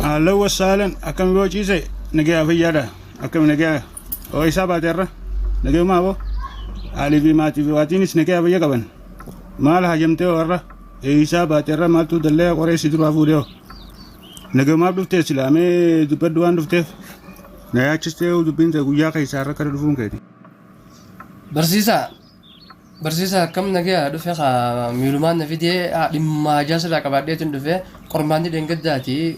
أهلا وسهلا أكم بوجيزي نجي أفيادا أكم نجي وإسابة ترى نجي ما هو علي في ماتي في واتينيس نجي أفيا كمان ما لها جمتة ورا إسابة ترى ما تودلله قريش يدرو أفوديو نجي ما بدفته سلامة دبردوان دفته نيا تشتهي ودبين تقويا كيسارة كردفون كذي برسيسا كم نجي دفع ميلومان نفيدي لما جالس لك بعد دفع قرباني دينجداتي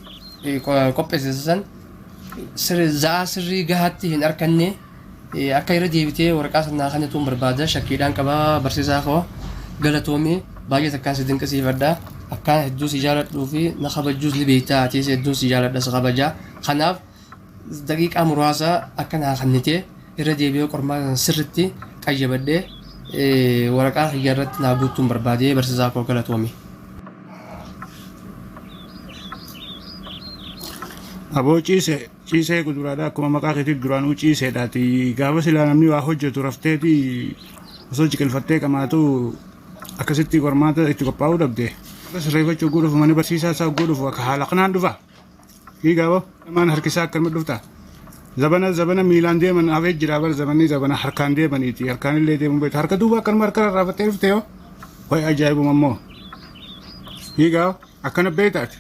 كوبيسيسن سري جهاتي هن أركني أكير ديبتي وركاس الناخنة توم بربادة شكيلان كبا برسيسا خو قلتومي باجي تكان سدين كسي فردا أكان هدو سجالة دوفي نخبر جوز لبيتا تيس هدو سجالة دس خبجا خناف دقيقة مرواسة أكان هخنتي إردي بيو قربان سرتي كاجبدي ورقة خيارات نابوتون بربادي برسيسا خو قلتومي أبو ciisee kuduraadhaa akkuma maqaa keetiif duraanuu ciiseedhaati gaafa silaa namni waa hojjetu rafteeti osoo ciqilfattee qamaatu akkasitti qormaata itti qophaa'uu dhabde akkas reeffachuu godhuuf mana barsiisaa isaa godhuuf akka haala kanaan dhufa gaafa namaan harkisaa akkanuma dhufta zabana miilaan deeman hafee jira bar zabana harkaan deemaniiti harkaan illee deemuu beektu harka duuba akkanuma harka rarraafattee dhufte yoo wayi ajaa'ibuma immoo gaafa akkana beektaati.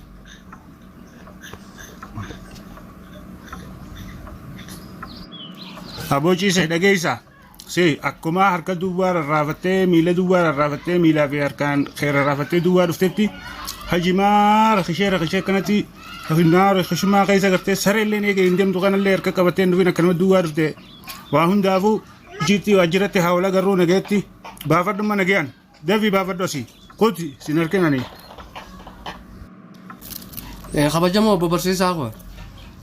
Abochi se dhageessa se akkuma harka duwwaa rarraafattee miila duwwaa rarraafattee miilaa fi harkaan rarraafattee duwwaa dhuftetti hajimaa rakishee kanatti rafinaa rakishumaa keessa gartee sareellee eegee hin deemtu kanallee harka qabattee dhufin akkanuma duwwaa dhufte waa hundaafuu jiitti waajjiratti haawala garuu nageetti baafadhuma nageyaan dafii baafadhu asii kooti sin harkinani. Kabajamoo obbo Barsiisaa koo.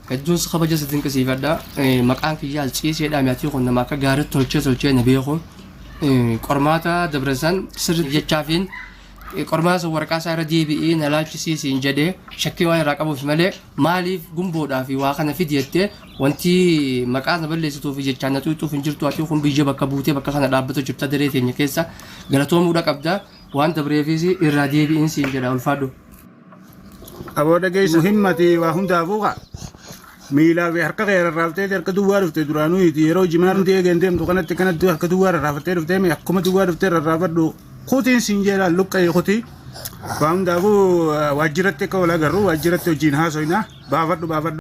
Hedduun kabaja sadin kasiifadha maqaan kiyyaa ciiseedha mi'aatii kun nama akka gaarii tolchee na beeku qormaata dabarsan sirri jechaafiin qormaata waraqaa isaa irra deebi'ee na laalchisiisiin jedhee shakkii waan irraa qabuuf malee maaliif gumboodhaa fi waa kana fidi jettee wanti maqaa na balleessituuf jechaan na tuutuuf hin jirtu ati kun biyya bakka buutee bakka kana dhaabbatu jirta daree teenya keessa galatoomuudha qabda waan dabreefis irraa deebi'iin siin jedha ulfaadhu. Aboo dhageessu himmati waa hundaafuu kaa. Miilaa fi harka rarraafattee harka duwwaa dhufte duraanuu yeroo jimaan deegeen deemtu kanatti harka duwwaa rarraafattee dhuftee akkuma duwwaa dhuftee rarraafadhu kutiin siin jedha luqqa'ee kutii waan hundaafuu waajjiratti akka wal agarru waajjiratti hojiin haasoyna baafadhu.